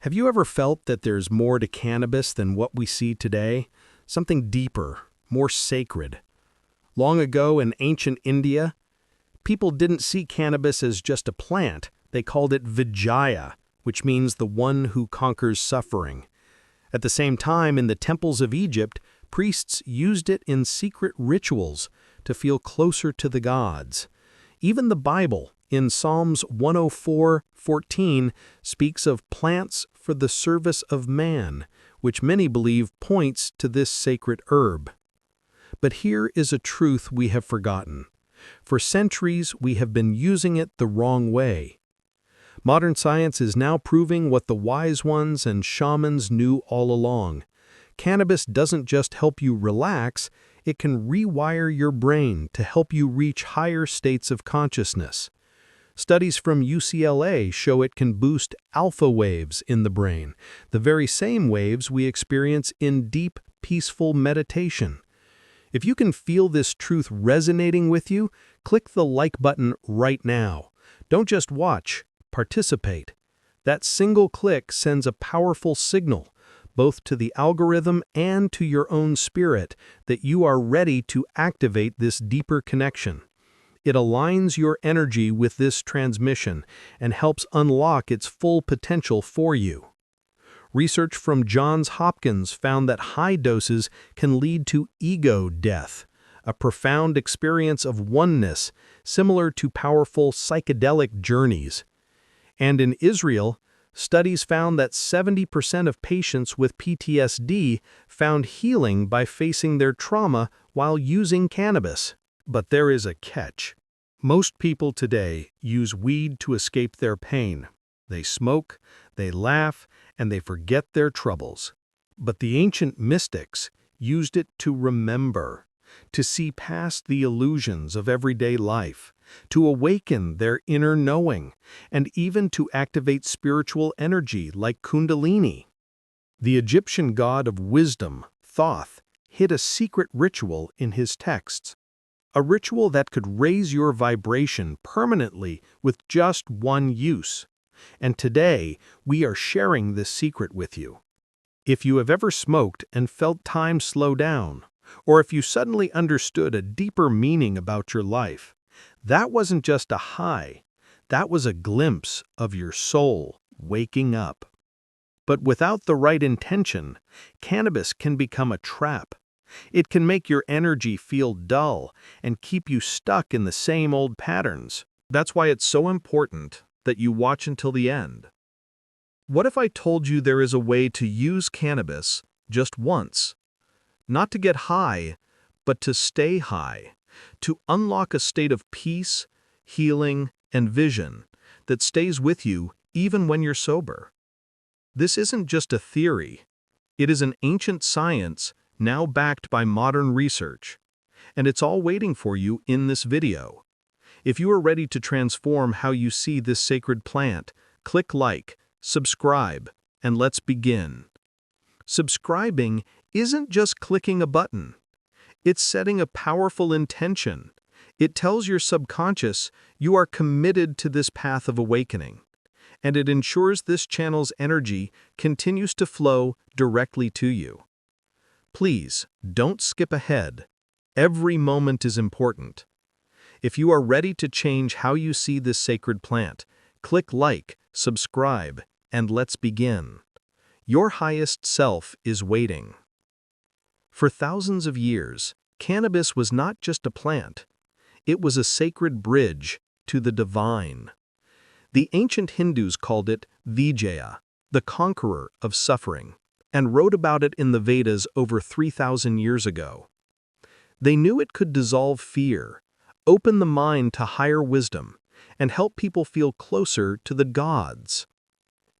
Have you ever felt that there's more to cannabis than what we see today? Something deeper, more sacred. Long ago in ancient India, people didn't see cannabis as just a plant. They called it Vijaya, which means the one who conquers suffering. At the same time, in the temples of Egypt, priests used it in secret rituals to feel closer to the gods. Even the Bible, in Psalms 104:14, speaks of plants for the service of man, which many believe points to this sacred herb. But here is a truth we have forgotten. For centuries, we have been using it the wrong way. Modern science is now proving what the wise ones and shamans knew all along. Cannabis doesn't just help you relax, it can rewire your brain to help you reach higher states of consciousness. Studies from UCLA show it can boost alpha waves in the brain, the very same waves we experience in deep, peaceful meditation. If you can feel this truth resonating with you, click the like button right now. Don't just watch, participate. That single click sends a powerful signal, both to the algorithm and to your own spirit, that you are ready to activate this deeper connection. It aligns your energy with this transmission and helps unlock its full potential for you. Research from Johns Hopkins found that high doses can lead to ego death, a profound experience of oneness similar to powerful psychedelic journeys. And in Israel, studies found that 70% of patients with PTSD found healing by facing their trauma while using cannabis. But there is a catch. Most people today use weed to escape their pain. They smoke, they laugh, and they forget their troubles. But the ancient mystics used it to remember, to see past the illusions of everyday life, to awaken their inner knowing, and even to activate spiritual energy like Kundalini. The Egyptian god of wisdom, Thoth, hid a secret ritual in his texts. A ritual that could raise your vibration permanently with just one use. And today, we are sharing this secret with you. If you have ever smoked and felt time slow down, or if you suddenly understood a deeper meaning about your life, that wasn't just a high, that was a glimpse of your soul waking up. But without the right intention, cannabis can become a trap. It can make your energy feel dull and keep you stuck in the same old patterns. That's why it's so important that you watch until the end. What if I told you there is a way to use cannabis just once? Not to get high, but to stay high, to unlock a state of peace, healing, and vision that stays with you even when you're sober. This isn't just a theory. It is an ancient science now backed by modern research. And it's all waiting for you in this video. If you are ready to transform how you see this sacred plant, click like, subscribe, and let's begin. Subscribing isn't just clicking a button. It's setting a powerful intention. It tells your subconscious you are committed to this path of awakening. And it ensures this channel's energy continues to flow directly to you. Please, don't skip ahead. Every moment is important. If you are ready to change how you see this sacred plant, click like, subscribe, and let's begin. Your highest self is waiting. For thousands of years, cannabis was not just a plant. It was a sacred bridge to the divine. The ancient Hindus called it Vijaya, the conqueror of suffering, and wrote about it in the Vedas over 3,000 years ago. They knew it could dissolve fear, open the mind to higher wisdom, and help people feel closer to the gods.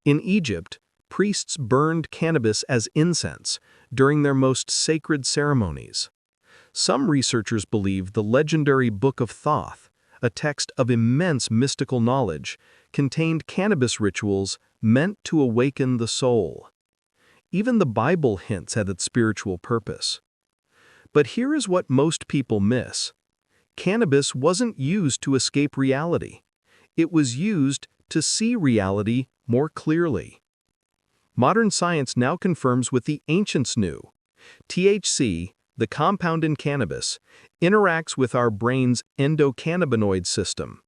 In Egypt, priests burned cannabis as incense during their most sacred ceremonies. Some researchers believe the legendary Book of Thoth, a text of immense mystical knowledge, contained cannabis rituals meant to awaken the soul. Even the Bible hints at its spiritual purpose. But here is what most people miss. Cannabis wasn't used to escape reality. It was used to see reality more clearly. Modern science now confirms what the ancients knew. THC, the compound in cannabis, interacts with our brain's endocannabinoid system.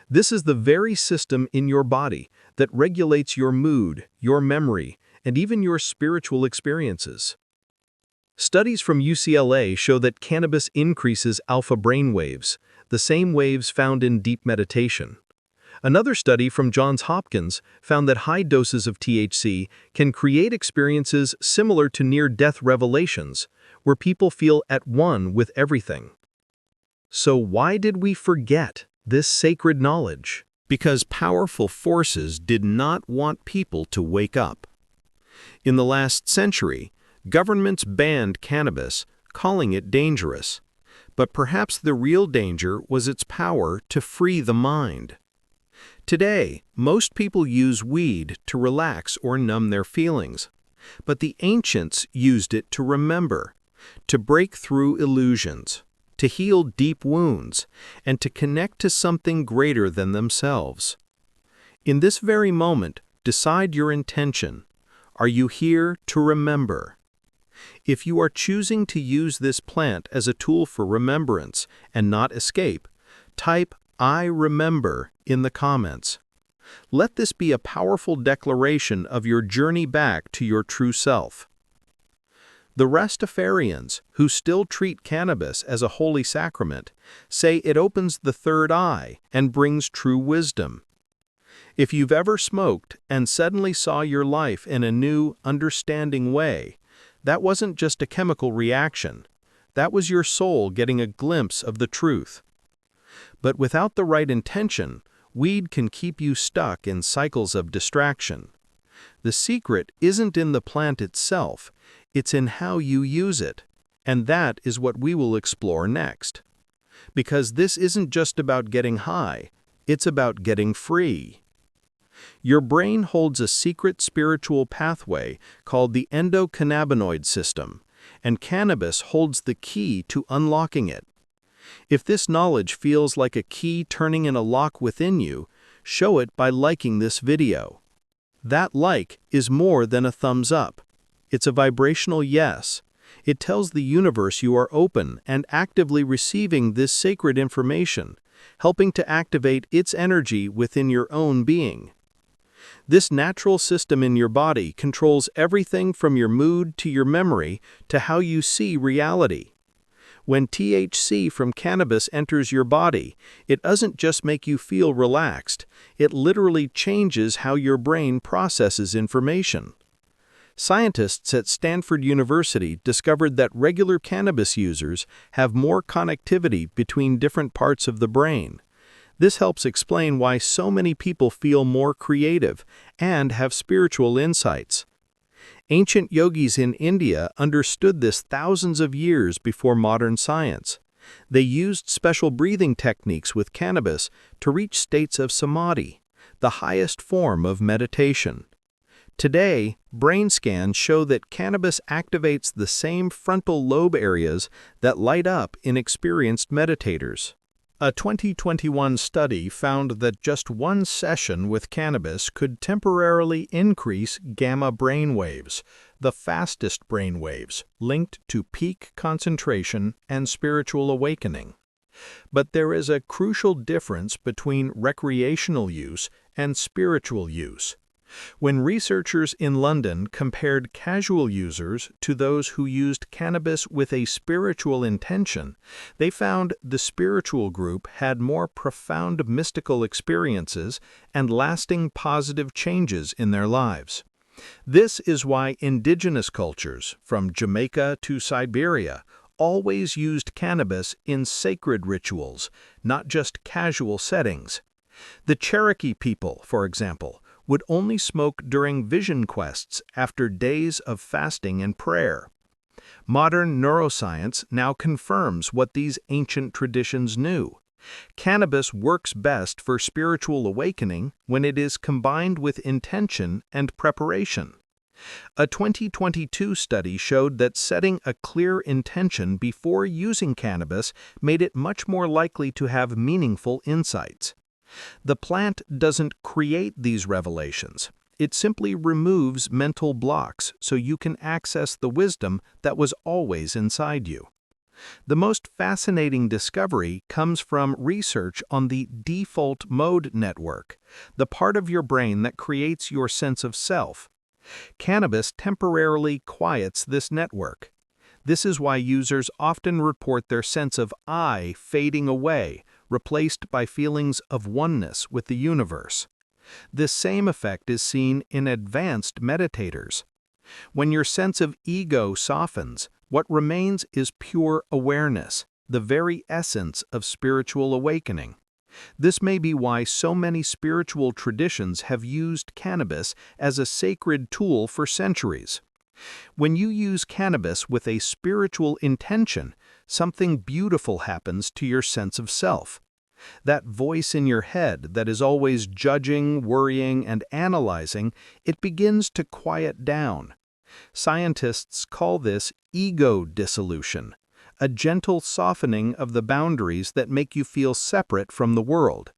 This is the very system in your body that regulates your mood, your memory, and even your spiritual experiences. Studies from UCLA show that cannabis increases alpha brainwaves, the same waves found in deep meditation. Another study from Johns Hopkins found that high doses of THC can create experiences similar to near-death revelations, where people feel at one with everything. So why did we forget this sacred knowledge? Because powerful forces did not want people to wake up. In the last century, governments banned cannabis, calling it dangerous. But perhaps the real danger was its power to free the mind. Today, most people use weed to relax or numb their feelings. But the ancients used it to remember, to break through illusions, to heal deep wounds, and to connect to something greater than themselves. In this very moment, decide your intention. Are you here to remember? If you are choosing to use this plant as a tool for remembrance and not escape, type "I remember" in the comments. Let this be a powerful declaration of your journey back to your true self. The Rastafarians, who still treat cannabis as a holy sacrament, say it opens the third eye and brings true wisdom. If you've ever smoked and suddenly saw your life in a new, understanding way, that wasn't just a chemical reaction. That was your soul getting a glimpse of the truth. But without the right intention, weed can keep you stuck in cycles of distraction. The secret isn't in the plant itself, it's in how you use it. And that is what we will explore next. Because this isn't just about getting high, it's about getting free. Your brain holds a secret spiritual pathway called the endocannabinoid system, and cannabis holds the key to unlocking it. If this knowledge feels like a key turning in a lock within you, show it by liking this video. That like is more than a thumbs up. It's a vibrational yes. It tells the universe you are open and actively receiving this sacred information, helping to activate its energy within your own being. This natural system in your body controls everything from your mood to your memory to how you see reality. When THC from cannabis enters your body, it doesn't just make you feel relaxed, it literally changes how your brain processes information. Scientists at Stanford University discovered that regular cannabis users have more connectivity between different parts of the brain. This helps explain why so many people feel more creative and have spiritual insights. Ancient yogis in India understood this thousands of years before modern science. They used special breathing techniques with cannabis to reach states of samadhi, the highest form of meditation. Today, brain scans show that cannabis activates the same frontal lobe areas that light up in experienced meditators. A 2021 study found that just one session with cannabis could temporarily increase gamma brainwaves, the fastest brainwaves, linked to peak concentration and spiritual awakening. But there is a crucial difference between recreational use and spiritual use. When researchers in London compared casual users to those who used cannabis with a spiritual intention, they found the spiritual group had more profound mystical experiences and lasting positive changes in their lives. This is why indigenous cultures, from Jamaica to Siberia, always used cannabis in sacred rituals, not just casual settings. The Cherokee people, for example, would only smoke during vision quests after days of fasting and prayer. Modern neuroscience now confirms what these ancient traditions knew. Cannabis works best for spiritual awakening when it is combined with intention and preparation. A 2022 study showed that setting a clear intention before using cannabis made it much more likely to have meaningful insights. The plant doesn't create these revelations. It simply removes mental blocks so you can access the wisdom that was always inside you. The most fascinating discovery comes from research on the default mode network, the part of your brain that creates your sense of self. Cannabis temporarily quiets this network. This is why users often report their sense of I fading away, replaced by feelings of oneness with the universe. This same effect is seen in advanced meditators. When your sense of ego softens, what remains is pure awareness, the very essence of spiritual awakening. This may be why so many spiritual traditions have used cannabis as a sacred tool for centuries. When you use cannabis with a spiritual intention, something beautiful happens to your sense of self. That voice in your head that is always judging, worrying, and analyzing, it begins to quiet down. Scientists call this ego dissolution, a gentle softening of the boundaries that make you feel separate from the world.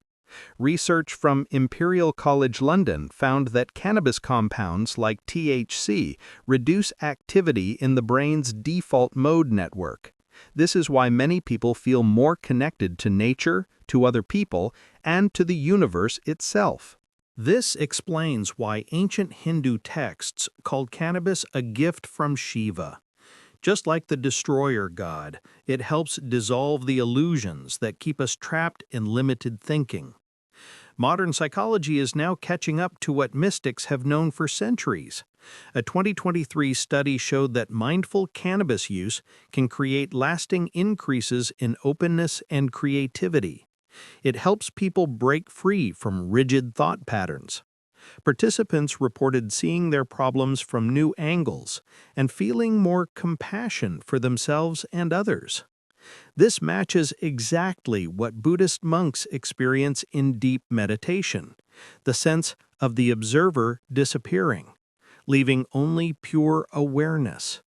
Research from Imperial College London found that cannabis compounds like THC reduce activity in the brain's default mode network. This is why many people feel more connected to nature, to other people, and to the universe itself. This explains why ancient Hindu texts called cannabis a gift from Shiva. Just like the destroyer god, it helps dissolve the illusions that keep us trapped in limited thinking. Modern psychology is now catching up to what mystics have known for centuries. A 2023 study showed that mindful cannabis use can create lasting increases in openness and creativity. It helps people break free from rigid thought patterns. Participants reported seeing their problems from new angles and feeling more compassion for themselves and others. This matches exactly what Buddhist monks experience in deep meditation, the sense of the observer disappearing, leaving only pure awareness.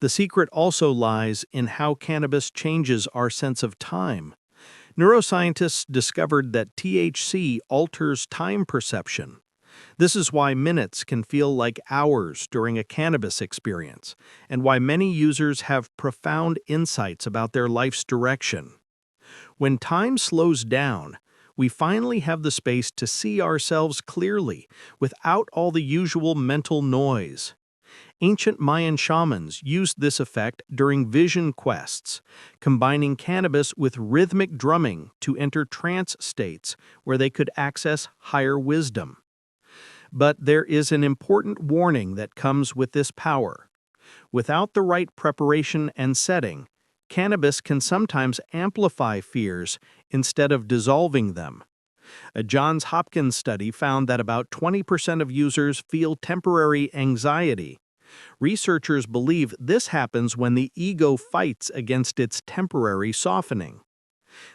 The secret also lies in how cannabis changes our sense of time. Neuroscientists discovered that THC alters time perception. This is why minutes can feel like hours during a cannabis experience, and why many users have profound insights about their life's direction. When time slows down, we finally have the space to see ourselves clearly, without all the usual mental noise. Ancient Mayan shamans used this effect during vision quests, combining cannabis with rhythmic drumming to enter trance states where they could access higher wisdom. But there is an important warning that comes with this power. Without the right preparation and setting, cannabis can sometimes amplify fears instead of dissolving them. A Johns Hopkins study found that about 20% of users feel temporary anxiety. Researchers believe this happens when the ego fights against its temporary softening.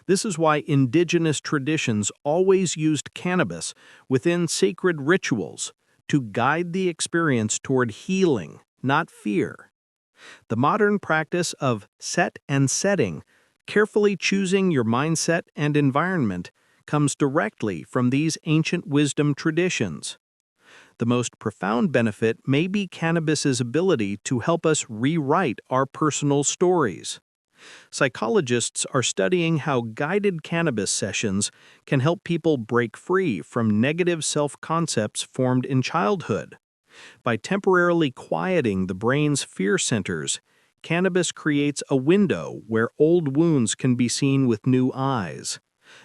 This is why indigenous traditions always used cannabis within sacred rituals to guide the experience toward healing, not fear. The modern practice of set and setting, carefully choosing your mindset and environment, comes directly from these ancient wisdom traditions. The most profound benefit may be cannabis's ability to help us rewrite our personal stories. Psychologists are studying how guided cannabis sessions can help people break free from negative self-concepts formed in childhood. By temporarily quieting the brain's fear centers, cannabis creates a window where old wounds can be seen with new eyes,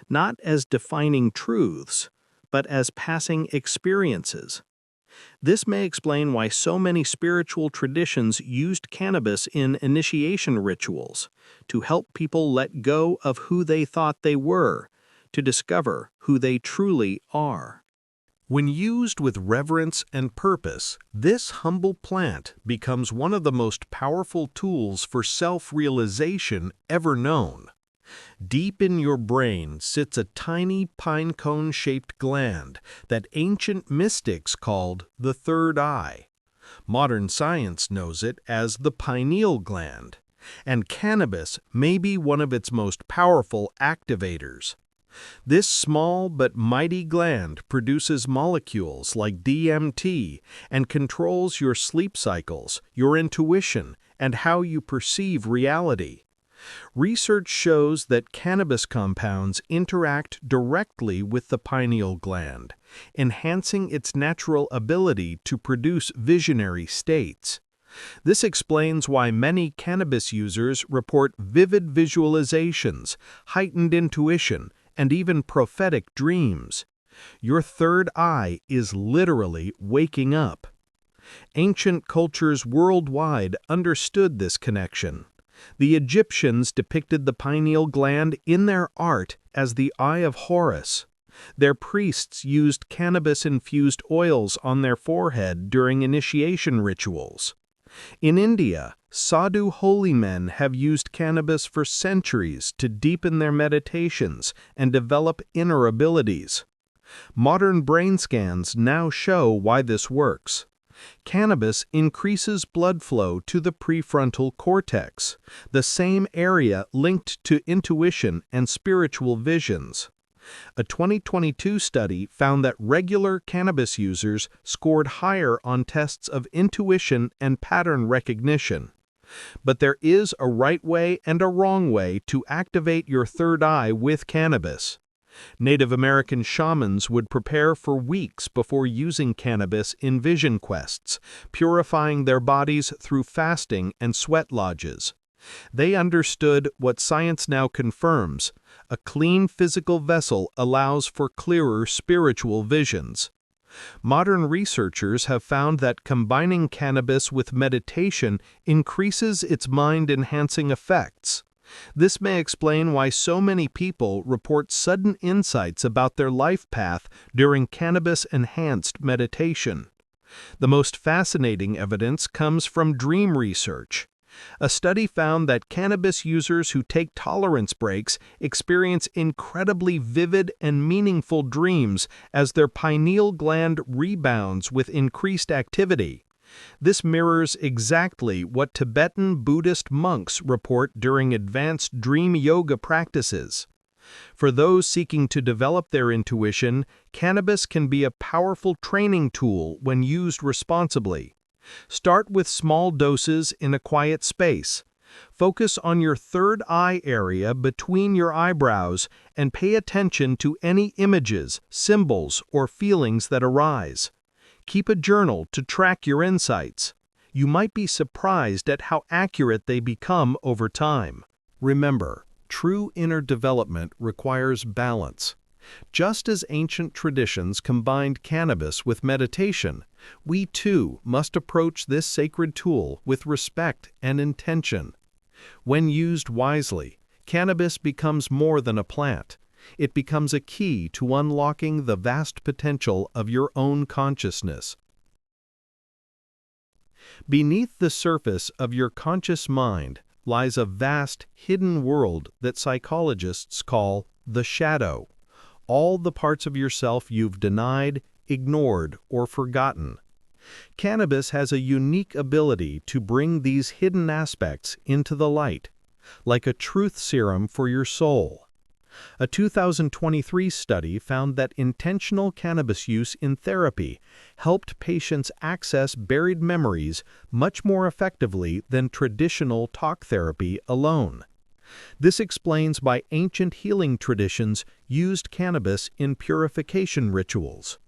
not as defining truths, but as passing experiences. This may explain why so many spiritual traditions used cannabis in initiation rituals, to help people let go of who they thought they were, to discover who they truly are. When used with reverence and purpose, this humble plant becomes one of the most powerful tools for self-realization ever known. Deep in your brain sits a tiny pine cone-shaped gland that ancient mystics called the third eye. Modern science knows it as the pineal gland, and cannabis may be one of its most powerful activators. This small but mighty gland produces molecules like DMT and controls your sleep cycles, your intuition, and how you perceive reality. Research shows that cannabis compounds interact directly with the pineal gland, enhancing its natural ability to produce visionary states. This explains why many cannabis users report vivid visualizations, heightened intuition, and even prophetic dreams. Your third eye is literally waking up. Ancient cultures worldwide understood this connection. The Egyptians depicted the pineal gland in their art as the Eye of Horus. Their priests used cannabis-infused oils on their forehead during initiation rituals. In India, sadhu holy men have used cannabis for centuries to deepen their meditations and develop inner abilities. Modern brain scans now show why this works. Cannabis increases blood flow to the prefrontal cortex, the same area linked to intuition and spiritual visions. A 2022 study found that regular cannabis users scored higher on tests of intuition and pattern recognition. But there is a right way and a wrong way to activate your third eye with cannabis. Native American shamans would prepare for weeks before using cannabis in vision quests, purifying their bodies through fasting and sweat lodges. They understood what science now confirms: a clean physical vessel allows for clearer spiritual visions. Modern researchers have found that combining cannabis with meditation increases its mind-enhancing effects. This may explain why so many people report sudden insights about their life path during cannabis-enhanced meditation. The most fascinating evidence comes from dream research. A study found that cannabis users who take tolerance breaks experience incredibly vivid and meaningful dreams as their pineal gland rebounds with increased activity. This mirrors exactly what Tibetan Buddhist monks report during advanced dream yoga practices. For those seeking to develop their intuition, cannabis can be a powerful training tool when used responsibly. Start with small doses in a quiet space. Focus on your third eye area between your eyebrows and pay attention to any images, symbols, or feelings that arise. Keep a journal to track your insights. You might be surprised at how accurate they become over time. Remember, true inner development requires balance. Just as ancient traditions combined cannabis with meditation, we too must approach this sacred tool with respect and intention. When used wisely, cannabis becomes more than a plant. It becomes a key to unlocking the vast potential of your own consciousness. Beneath the surface of your conscious mind lies a vast, hidden world that psychologists call the shadow. All the parts of yourself you've denied, ignored, or forgotten. Cannabis has a unique ability to bring these hidden aspects into the light, like a truth serum for your soul. A 2023 study found that intentional cannabis use in therapy helped patients access buried memories much more effectively than traditional talk therapy alone. This explains why ancient healing traditions used cannabis in purification rituals,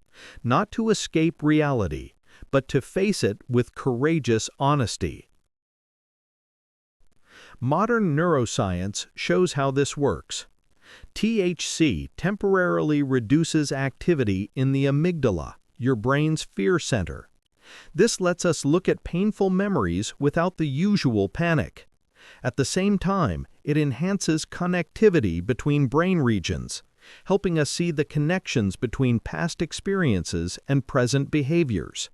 not to escape reality, but to face it with courageous honesty. Modern neuroscience shows how this works. THC temporarily reduces activity in the amygdala, your brain's fear center. This lets us look at painful memories without the usual panic. At the same time, it enhances connectivity between brain regions, helping us see the connections between past experiences and present behaviors.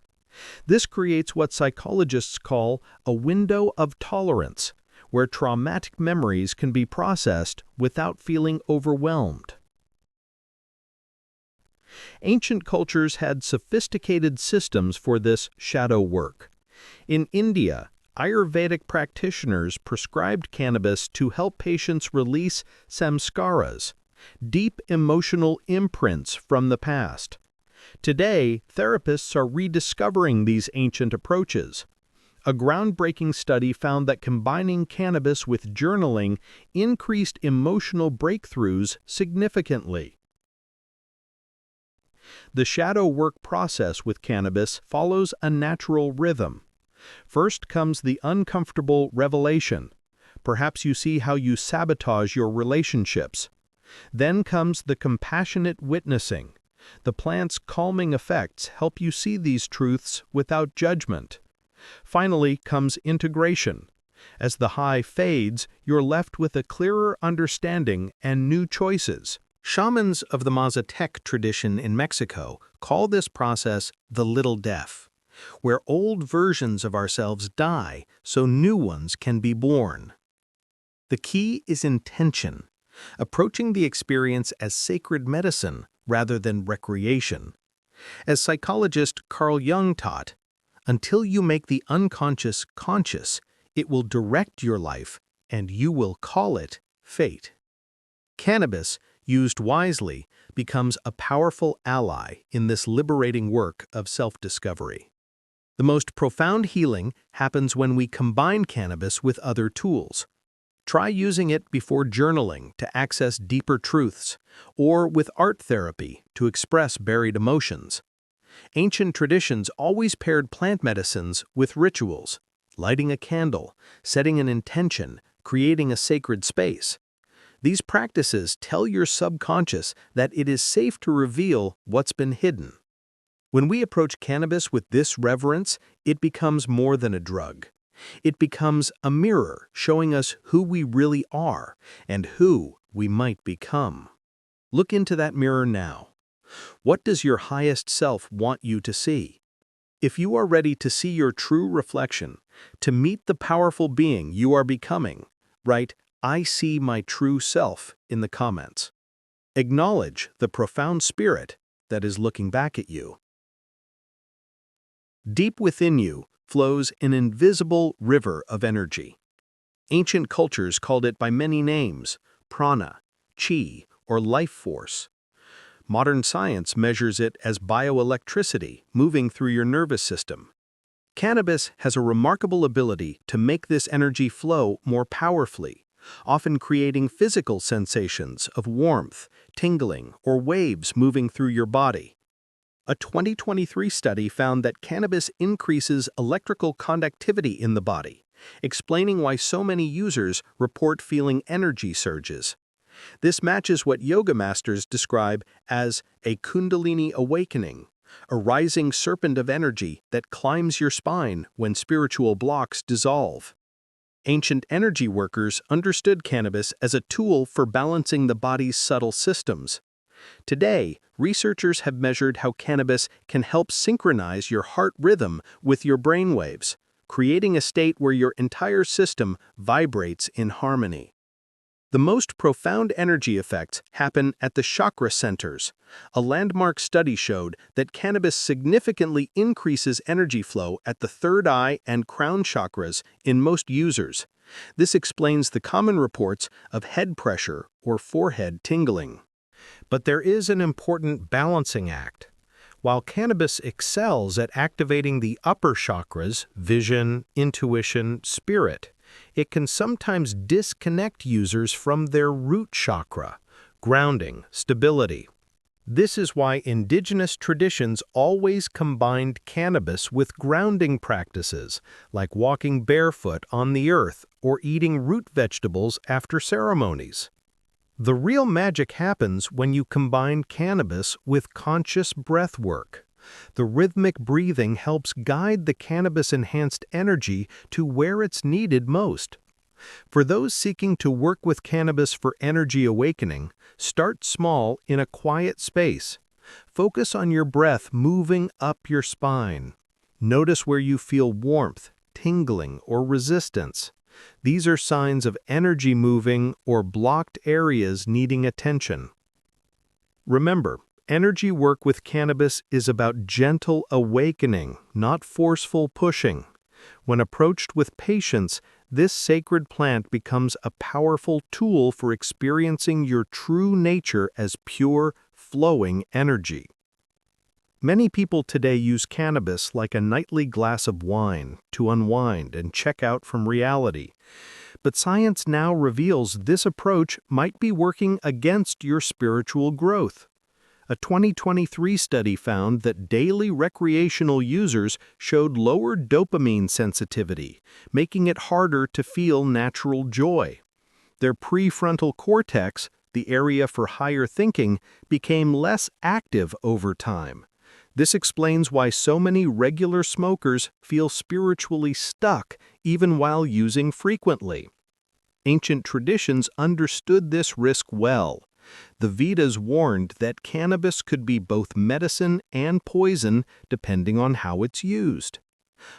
This creates what psychologists call a window of tolerance, where traumatic memories can be processed without feeling overwhelmed. Ancient cultures had sophisticated systems for this shadow work. In India, Ayurvedic practitioners prescribed cannabis to help patients release samskaras, deep emotional imprints from the past. Today, therapists are rediscovering these ancient approaches. A groundbreaking study found that combining cannabis with journaling increased emotional breakthroughs significantly. The shadow work process with cannabis follows a natural rhythm. First comes the uncomfortable revelation. Perhaps you see how you sabotage your relationships. Then comes the compassionate witnessing. The plant's calming effects help you see these truths without judgment. Finally comes integration. As the high fades, you're left with a clearer understanding and new choices. Shamans of the Mazatec tradition in Mexico call this process the little death, where old versions of ourselves die so new ones can be born. The key is intention, approaching the experience as sacred medicine rather than recreation. As psychologist Carl Jung taught, until you make the unconscious conscious, it will direct your life, and you will call it fate. Cannabis, used wisely, becomes a powerful ally in this liberating work of self-discovery. The most profound healing happens when we combine cannabis with other tools. Try using it before journaling to access deeper truths, or with art therapy to express buried emotions. Ancient traditions always paired plant medicines with rituals, lighting a candle, setting an intention, creating a sacred space. These practices tell your subconscious that it is safe to reveal what's been hidden. When we approach cannabis with this reverence, it becomes more than a drug. It becomes a mirror showing us who we really are and who we might become. Look into that mirror now. What does your highest self want you to see? If you are ready to see your true reflection, to meet the powerful being you are becoming, write, "I see my true self" in the comments. Acknowledge the profound spirit that is looking back at you. Deep within you flows an invisible river of energy. Ancient cultures called it by many names: prana, chi, or life force. Modern science measures it as bioelectricity moving through your nervous system. Cannabis has a remarkable ability to make this energy flow more powerfully, often creating physical sensations of warmth, tingling, or waves moving through your body. A 2023 study found that cannabis increases electrical conductivity in the body, explaining why so many users report feeling energy surges. This matches what yoga masters describe as a kundalini awakening, a rising serpent of energy that climbs your spine when spiritual blocks dissolve. Ancient energy workers understood cannabis as a tool for balancing the body's subtle systems. Today, researchers have measured how cannabis can help synchronize your heart rhythm with your brainwaves, creating a state where your entire system vibrates in harmony. The most profound energy effects happen at the chakra centers. A landmark study showed that cannabis significantly increases energy flow at the third eye and crown chakras in most users. This explains the common reports of head pressure or forehead tingling. But there is an important balancing act. While cannabis excels at activating the upper chakras, vision, intuition, spirit, it can sometimes disconnect users from their root chakra, grounding, stability. This is why indigenous traditions always combined cannabis with grounding practices, like walking barefoot on the earth or eating root vegetables after ceremonies. The real magic happens when you combine cannabis with conscious breath work. The rhythmic breathing helps guide the cannabis-enhanced energy to where it's needed most. For those seeking to work with cannabis for energy awakening, start small in a quiet space. Focus on your breath moving up your spine. Notice where you feel warmth, tingling, or resistance. These are signs of energy moving or blocked areas needing attention. Remember, energy work with cannabis is about gentle awakening, not forceful pushing. When approached with patience, this sacred plant becomes a powerful tool for experiencing your true nature as pure, flowing energy. Many people today use cannabis like a nightly glass of wine to unwind and check out from reality. But science now reveals this approach might be working against your spiritual growth. A 2023 study found that daily recreational users showed lower dopamine sensitivity, making it harder to feel natural joy. Their prefrontal cortex, the area for higher thinking, became less active over time. This explains why so many regular smokers feel spiritually stuck even while using frequently. Ancient traditions understood this risk well. The Vedas warned that cannabis could be both medicine and poison depending on how it's used.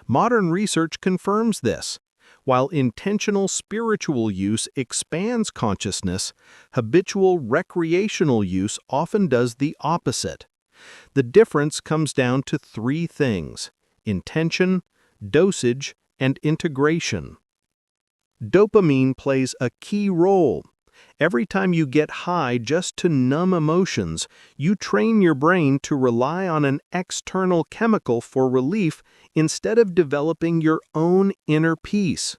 Modern research confirms this. While intentional spiritual use expands consciousness, habitual recreational use often does the opposite. The difference comes down to three things: intention, dosage, and integration. Dopamine plays a key role. Every time you get high just to numb emotions, you train your brain to rely on an external chemical for relief instead of developing your own inner peace.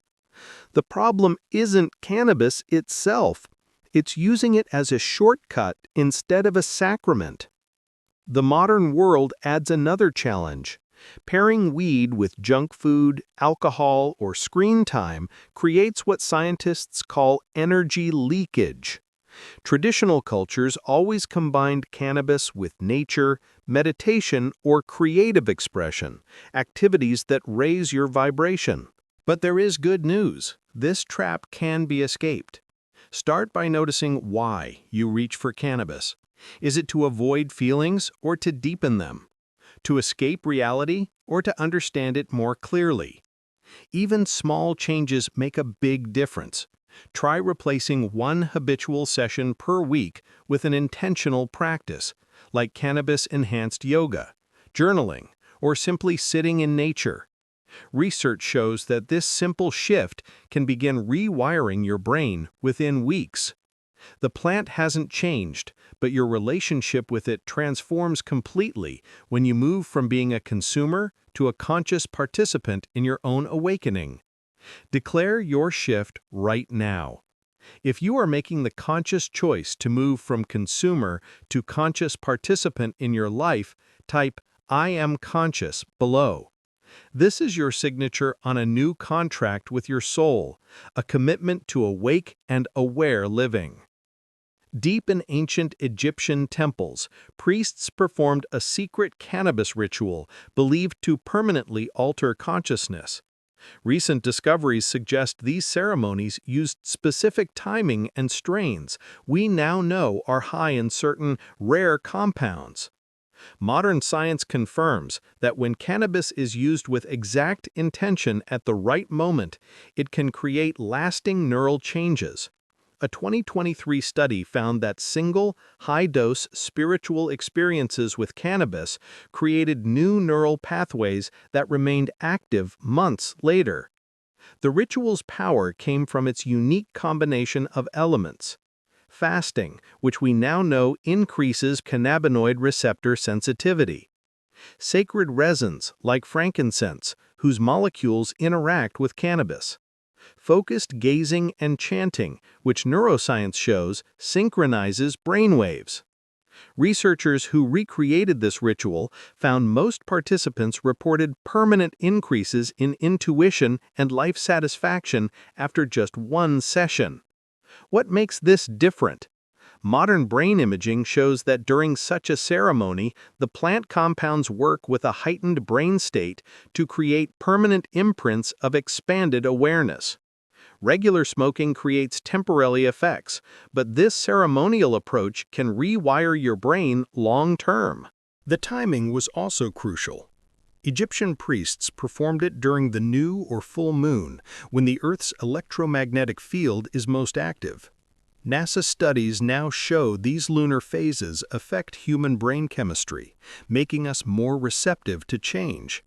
The problem isn't cannabis itself. It's using it as a shortcut instead of a sacrament. The modern world adds another challenge. Pairing weed with junk food, alcohol, or screen time creates what scientists call energy leakage. Traditional cultures always combined cannabis with nature, meditation, or creative expression, activities that raise your vibration. But there is good news. This trap can be escaped. Start by noticing why you reach for cannabis. Is it to avoid feelings or to deepen them? To escape reality or to understand it more clearly? Even small changes make a big difference. Try replacing one habitual session per week with an intentional practice, like cannabis-enhanced yoga, journaling, or simply sitting in nature. Research shows that this simple shift can begin rewiring your brain within weeks. The plant hasn't changed, but your relationship with it transforms completely when you move from being a consumer to a conscious participant in your own awakening. Declare your shift right now. If you are making the conscious choice to move from consumer to conscious participant in your life, type "I am conscious" below. This is your signature on a new contract with your soul, a commitment to awake and aware living. Deep in ancient Egyptian temples, priests performed a secret cannabis ritual believed to permanently alter consciousness. Recent discoveries suggest these ceremonies used specific timing and strains we now know are high in certain rare compounds. Modern science confirms that when cannabis is used with exact intention at the right moment, it can create lasting neural changes. A 2023 study found that single, high-dose spiritual experiences with cannabis created new neural pathways that remained active months later. The ritual's power came from its unique combination of elements. Fasting, which we now know increases cannabinoid receptor sensitivity. Sacred resins, like frankincense, whose molecules interact with cannabis. Focused gazing and chanting, which neuroscience shows synchronizes brainwaves. Researchers who recreated this ritual found most participants reported permanent increases in intuition and life satisfaction after just one session. What makes this different? Modern brain imaging shows that during such a ceremony, the plant compounds work with a heightened brain state to create permanent imprints of expanded awareness. Regular smoking creates temporary effects, but this ceremonial approach can rewire your brain long-term. The timing was also crucial. Egyptian priests performed it during the new or full moon, when the Earth's electromagnetic field is most active. NASA studies now show these lunar phases affect human brain chemistry, making us more receptive to change.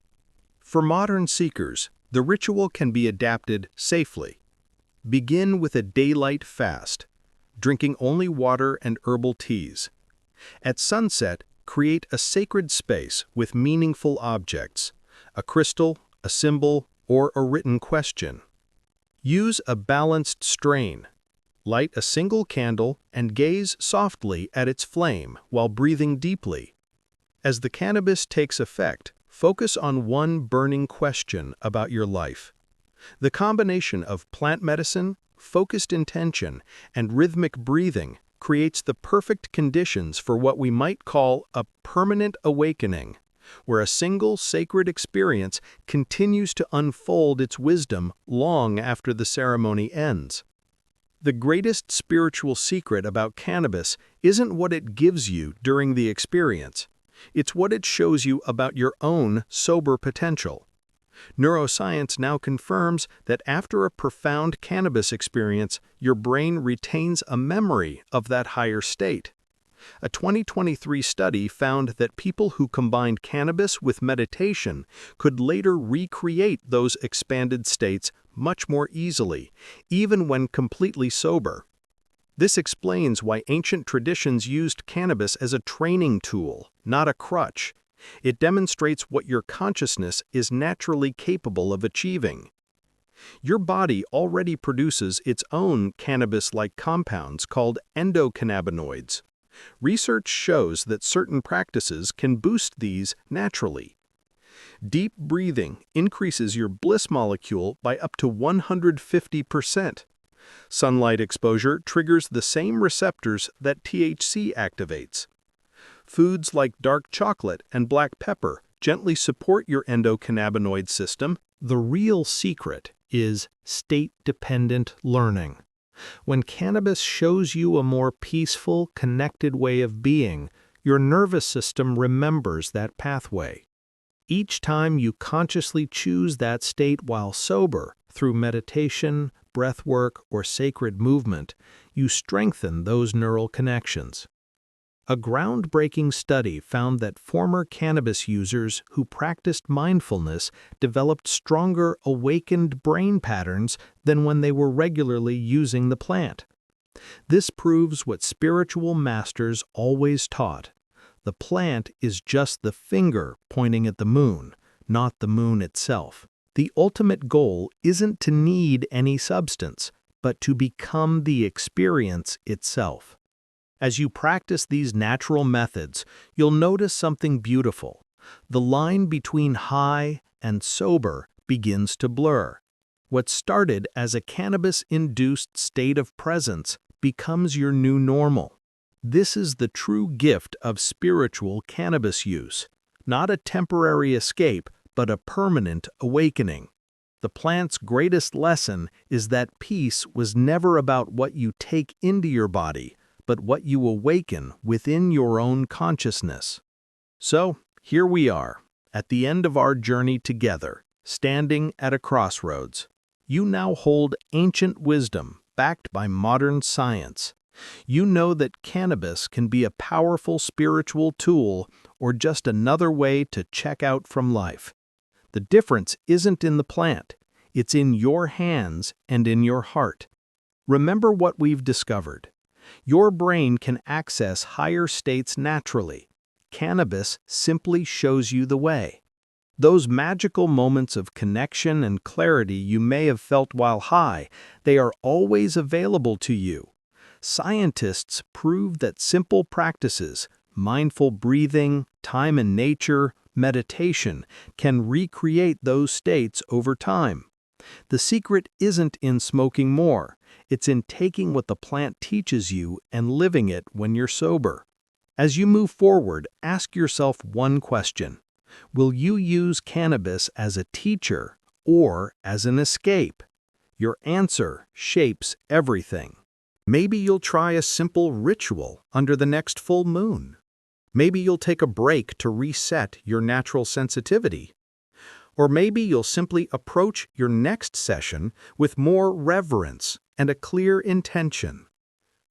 For modern seekers, The ritual can be adapted safely. Begin with a daylight fast, drinking only water and herbal teas. At sunset, create a sacred space with meaningful objects, a crystal, a symbol, or a written question. Use a balanced strain. Light a single candle and gaze softly at its flame while breathing deeply. As the cannabis takes effect, focus on one burning question about your life. The combination of plant medicine, focused intention, and rhythmic breathing creates the perfect conditions for what we might call a permanent awakening, where a single sacred experience continues to unfold its wisdom long after the ceremony ends. The greatest spiritual secret about cannabis isn't what it gives you during the experience. It's what it shows you about your own sober potential. Neuroscience now confirms that after a profound cannabis experience, your brain retains a memory of that higher state. A 2023 study found that people who combined cannabis with meditation could later recreate those expanded states much more easily, even when completely sober. This explains why ancient traditions used cannabis as a training tool, not a crutch. It demonstrates what your consciousness is naturally capable of achieving. Your body already produces its own cannabis-like compounds called endocannabinoids. Research shows that certain practices can boost these naturally. Deep breathing increases your bliss molecule by up to 150%. Sunlight exposure triggers the same receptors that THC activates. Foods like dark chocolate and black pepper gently support your endocannabinoid system. The real secret is state-dependent learning. When cannabis shows you a more peaceful, connected way of being, your nervous system remembers that pathway. Each time you consciously choose that state while sober, through meditation, breath work, or sacred movement, you strengthen those neural connections. A groundbreaking study found that former cannabis users who practiced mindfulness developed stronger awakened brain patterns than when they were regularly using the plant. This proves what spiritual masters always taught. The plant is just the finger pointing at the moon, not the moon itself. The ultimate goal isn't to need any substance, but to become the experience itself. As you practice these natural methods, you'll notice something beautiful. The line between high and sober begins to blur. What started as a cannabis-induced state of presence becomes your new normal. This is the true gift of spiritual cannabis use, not a temporary escape, but a permanent awakening. The plant's greatest lesson is that peace was never about what you take into your body, but what you awaken within your own consciousness. So, here we are, at the end of our journey together, standing at a crossroads. You now hold ancient wisdom backed by modern science. You know that cannabis can be a powerful spiritual tool or just another way to check out from life. The difference isn't in the plant, it's in your hands and in your heart. Remember what we've discovered. Your brain can access higher states naturally. Cannabis simply shows you the way. Those magical moments of connection and clarity you may have felt while high, they are always available to you. Scientists prove that simple practices, mindful breathing, time in nature, meditation, can recreate those states over time. The secret isn't in smoking more, it's in taking what the plant teaches you and living it when you're sober. As you move forward, ask yourself one question. Will you use cannabis as a teacher or as an escape? Your answer shapes everything. Maybe you'll try a simple ritual under the next full moon. Maybe you'll take a break to reset your natural sensitivity. Or maybe you'll simply approach your next session with more reverence and a clear intention.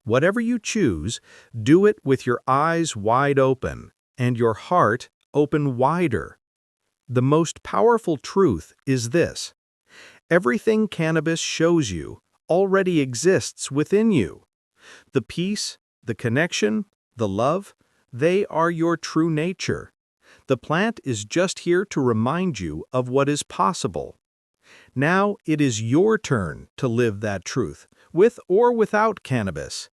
Whatever you choose, do it with your eyes wide open and your heart open wider. The most powerful truth is this: Everything cannabis shows you already exists within you. The peace, the connection, the love, they are your true nature. The plant is just here to remind you of what is possible. Now it is your turn to live that truth, with or without cannabis.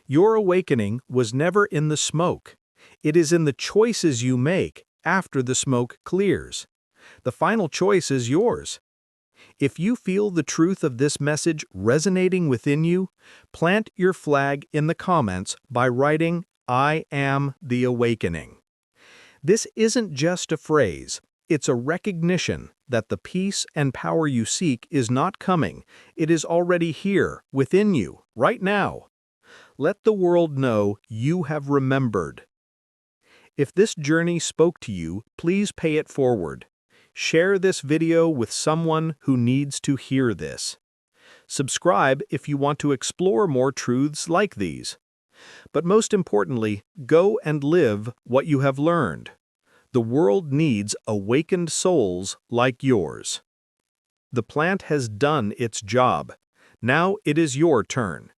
Your awakening was never in the smoke. It is in the choices you make after the smoke clears. The final choice is yours. If you feel the truth of this message resonating within you, plant your flag in the comments by writing, "I am the awakening." This isn't just a phrase, it's a recognition that the peace and power you seek is not coming, it is already here, within you, right now. Let the world know you have remembered. If this journey spoke to you, please pay it forward. Share this video with someone who needs to hear this. Subscribe if you want to explore more truths like these. But most importantly, go and live what you have learned. The world needs awakened souls like yours. The plant has done its job. Now it is your turn.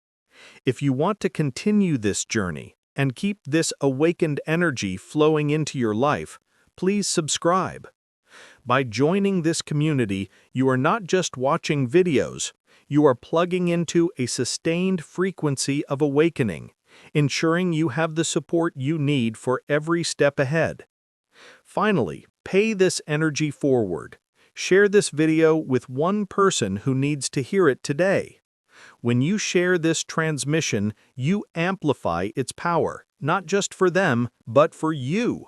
If you want to continue this journey and keep this awakened energy flowing into your life, please subscribe. By joining this community, you are not just watching videos, you are plugging into a sustained frequency of awakening, ensuring you have the support you need for every step ahead. Finally, pay this energy forward. Share this video with one person who needs to hear it today. When you share this transmission, you amplify its power, not just for them, but for you.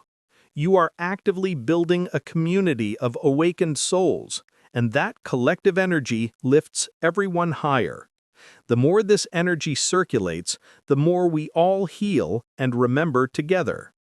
You are actively building a community of awakened souls, and that collective energy lifts everyone higher. The more this energy circulates, the more we all heal and remember together.